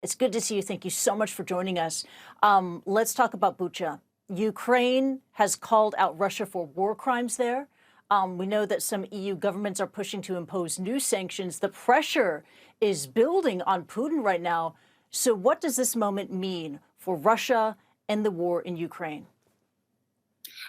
It's good to see you. Thank you so much for joining us. Let's talk about Bucha. Ukraine has called out Russia for war crimes there. We know that some EU governments are pushing to impose new sanctions. The pressure is building on Putin right now. So what does this moment mean for Russia and the war in Ukraine?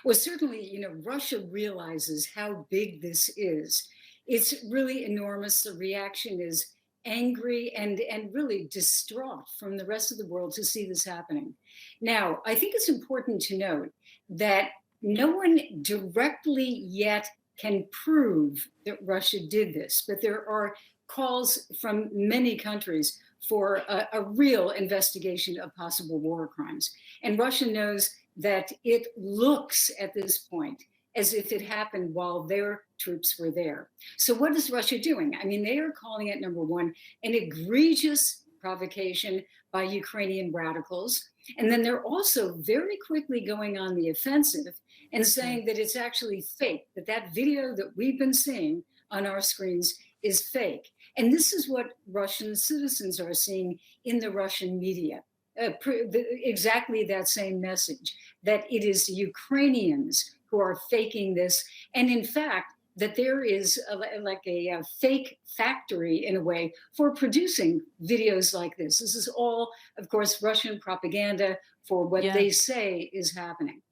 Well, certainly, Russia realizes how big this is. It's really enormous. The reaction is angry and really distraught from the rest of the world to see this happening. Now, I think it's important to note that no one directly yet can prove that Russia did this, but there are calls from many countries for a real investigation of possible war crimes. And Russia knows that it looks at this point as if it happened while their troops were there. So what is Russia doing? I mean, they are calling it, number one, an egregious provocation by Ukrainian radicals. And then they're also very quickly going on the offensive and saying that it's actually fake, that that video that we've been seeing on our screens is fake. And this is what Russian citizens are seeing in the Russian media. Exactly that same message, that it is Ukrainians who are faking this. And in fact, that there is a fake factory in a way for producing videos like this. This is all, of course, Russian propaganda for what they say is happening.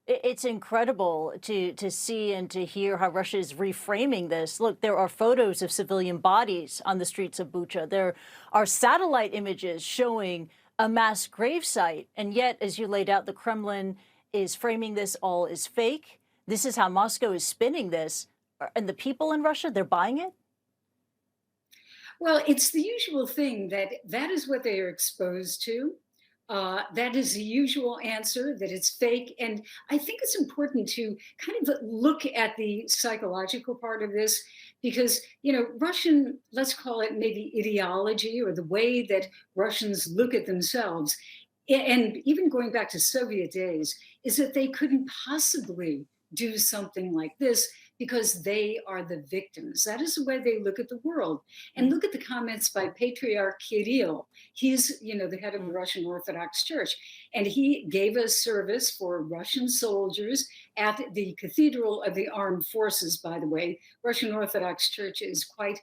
It's incredible to see and to hear how Russia is reframing this. Look, there are photos of civilian bodies on the streets of Bucha. There are satellite images showing a mass gravesite. And yet, as you laid out, the Kremlin is framing this all as fake. This is how Moscow is spinning this. And the people in Russia, they're buying it? Well, it's the usual thing that is what they are exposed to. That is the usual answer, that it's fake. And I think it's important to kind of look at the psychological part of this because, Russian, let's call it maybe ideology or the way that Russians look at themselves, and even going back to Soviet days, is that they couldn't possibly do something like this because they are the victims. That is the way they look at the world. And look at the comments by Patriarch Kirill. He's, the head of the Russian Orthodox Church. And he gave a service for Russian soldiers at the Cathedral of the Armed Forces, by the way. Russian Orthodox Church is quite,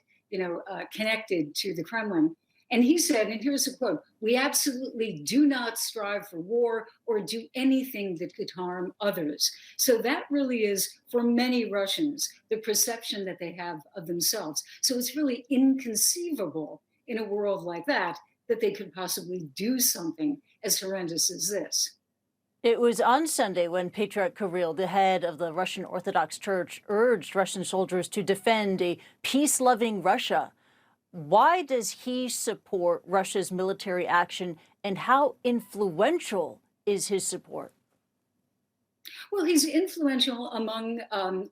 connected to the Kremlin. And he said, and here's a quote, "We absolutely do not strive for war or do anything that could harm others." So that really is, for many Russians, the perception that they have of themselves. So it's really inconceivable in a world like that they could possibly do something as horrendous as this. It was on Sunday when Patriarch Kirill, the head of the Russian Orthodox Church, urged Russian soldiers to defend a peace-loving Russia. Why does he support Russia's military action, and how influential is his support? Well, he's influential among,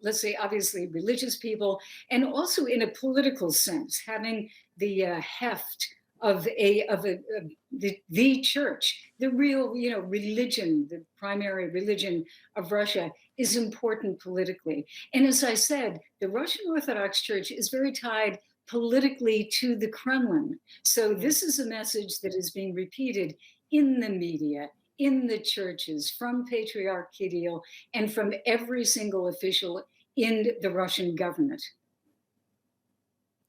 let's say, obviously religious people, and also in a political sense, having the heft of the church, the real, religion, the primary religion of Russia is important politically. And as I said, the Russian Orthodox Church is very tied politically to the Kremlin. So this is a message that is being repeated in the media, in the churches, from Patriarch Kirill, and from every single official in the Russian government.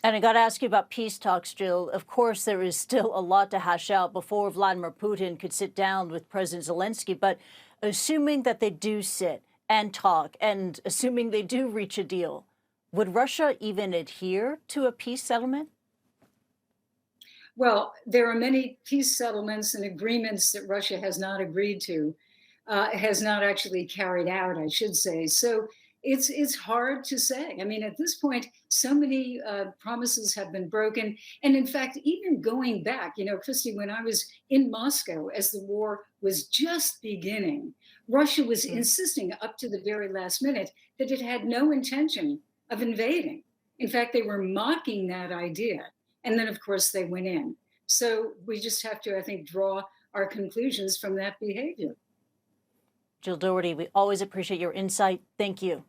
And I got to ask you about peace talks, Jill. Of course, there is still a lot to hash out before Vladimir Putin could sit down with President Zelensky. But assuming that they do sit and talk, and assuming they do reach a deal, would Russia even adhere to a peace settlement? Well, there are many peace settlements and agreements that Russia has not agreed to, has not actually carried out, I should say. So it's hard to say. I mean, at this point, so many promises have been broken. And in fact, even going back, Kristie, when I was in Moscow as the war was just beginning, Russia was insisting up to the very last minute that it had no intention of invading. In fact, they were mocking that idea. And then, of course, they went in. So we just have to, I think, draw our conclusions from that behavior. Jill Dougherty, we always appreciate your insight. Thank you.